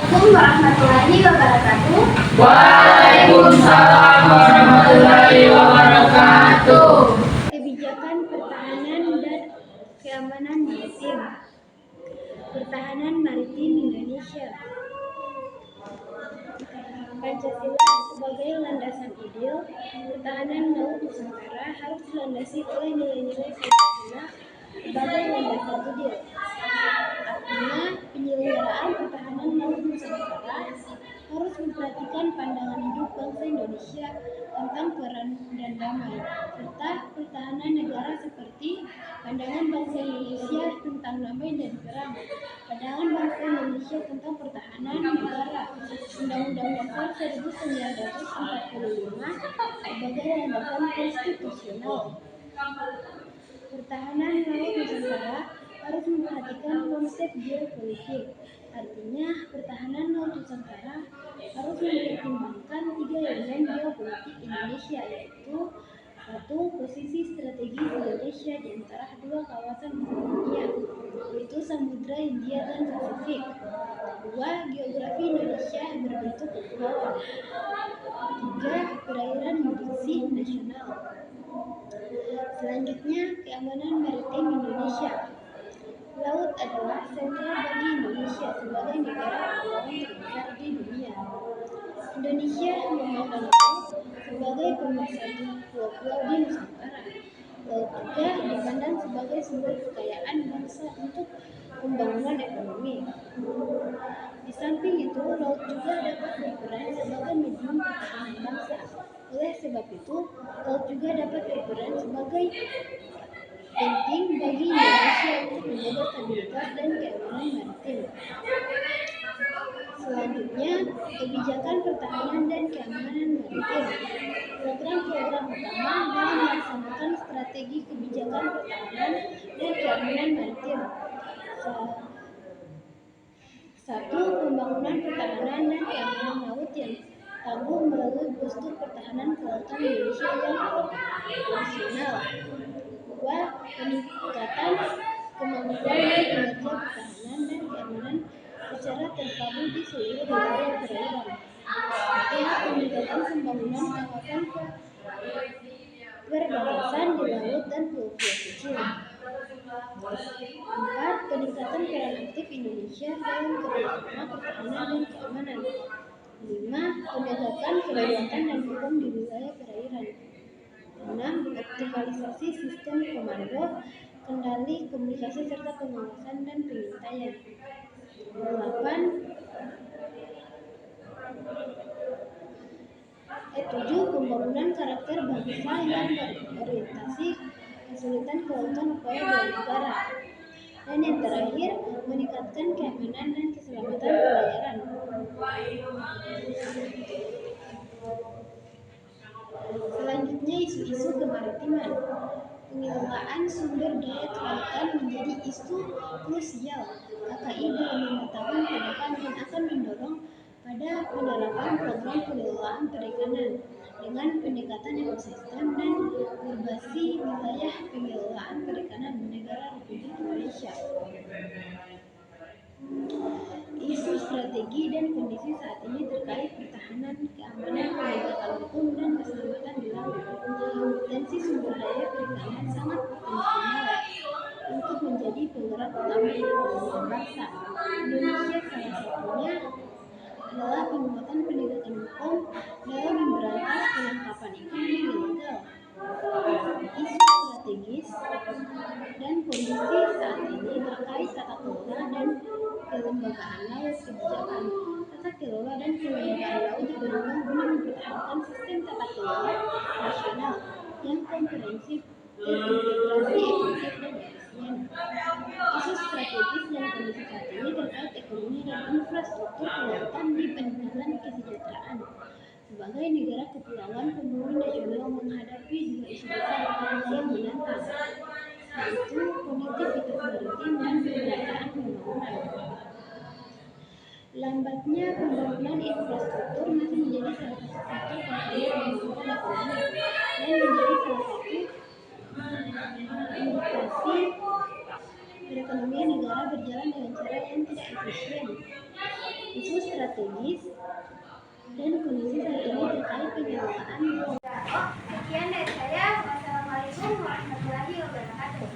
Assalamualaikum warahmatullahi wabarakatuh. Waalaikumsalam warahmatullahi wabarakatuh. Kebijakan pertahanan dan keamanan maritim. Pertahanan maritim Indonesia. Pancasila sebagai landasan ideal, pertahanan laut Nusantara harus dilandasi oleh nilai-nilai Pancasila sebagai landasan ideal. Artinya, penyelenggaraan pertahanan laut Nusantara harus memperhatikan pandangan hidup bangsa Indonesia tentang peran dan damai, serta pertahanan negara seperti pandangan bangsa Indonesia tentang damai dan perang, pandangan bangsa Indonesia tentang pertahanan negara, Undang-Undang Dasar 1945 sebagai landasan konstitusional. Pertahanan laut Nusantara harus memperhatikan konsep geopolitik. Artinya, pertahanan laut Nusantara harus mempertimbangkan 3 elemen geopolitik Indonesia, yaitu 1. Posisi strategis Indonesia di antara 2 kawasan besar dunia, yaitu Samudra Hindia dan Pasifik. 2. Geografi Indonesia berbentuk kepulauan. 3. Perairan yurisdiksi nasional. Selanjutnya, keamanan maritim Indonesia. Laut adalah sentral bagi Indonesia sebagai negara kepulauan terbesar di dunia. Indonesia memandang laut sebagai pemersatu pulau-pulau di Nusantara. Laut juga dipandang sebagai sumber kekayaan bangsa untuk pembangunan ekonomi. Di samping itu, laut juga dapat berperan sebagai medium pertahanan bangsa. Oleh sebab itu, laut juga dapat berperan sebagai penting bagi Indonesia untuk menjaga stabilitas dan keamanan maritim. Selanjutnya, kebijakan pertahanan dan keamanan maritim. Program-program utama dalam melaksanakan strategi kebijakan pertahanan dan keamanan maritim. 1. Pembangunan pertahanan dan keamanan laut yang tangguh melalui postur pertahanan kelautan Indonesia yang profesional. 2. Peningkatan kemampuan dan kinerja pertahanan dan keamanan secara terpadu di seluruh wilayah perairan. 3. Peningkatan pembangunan kawasan perbatasan di laut dan pulau-pulau kecil. 4. Peningkatan peran aktif Indonesia dalam kerjasama pertahanan dan keamanan. 5. Penegakan kedaulatan dan hukum di wilayah perairan. 6. Optimalisasi sistem komando, kendali, komunikasi serta pengawasan dan pengintaian. 7. Pembangunan karakter bangsa yang berorientasi kesulitan kelautan upaya bela negara. Dan yang terakhir, meningkatkan keamanan dan keselamatan pelayaran. Selanjutnya, isu-isu kemaritiman. Pengelolaan sumber daya kelautan menjadi isu krusial. KKI dalam 5 tahun ke depan akan mendorong pada penerapan program pengelolaan perikanan dengan pendekatan ekosistem dan berbasis wilayah pengelolaan perikanan negara Republik Indonesia. Isu strategi dan kondisi saat ini terkait pertahanan, keamanan, penegakan hukum, dan keselamatan di laut. Potensi sumber daya perikanan sangat potensial untuk menjadi penggerak utama perekonomian bangsa. Indonesia salah satunya adalah penguatan penegakan hukum dalam memberantas penangkapan ikan yang ilegal. Isu strategis dan kondisi saat ini terkait tata kelola dan kelembagaan laut. Kebijakan tata kelola dan kelembagaan laut dibentuk guna mempertahankan sistem tata kelola nasional yang komprehensif, terintegrasi, efektif, dan efisien. Isu strategis dan kondisi saat ini terkait ekonomi dan infrastruktur kelautan di peningkatan kesejahteraan. Sebagai negara kepulauan, pembangunan nasional menghadapi 2 isu besar yang menantang, yaitu konektivitas maritim dan pemerataan pembangunan. Lambatnya pembangunan infrastruktur masih menjadi salah satu faktor penghambat pembangunan ekonomi dan menjadi salah satu indikasi perekonomian negara berjalan dengan cara yang tidak efisien. isu strategis, dan kondisi saat ini terkait penyeludupan. Sekian dari saya. Wassalamualaikum warahmatullahi wabarakatuh.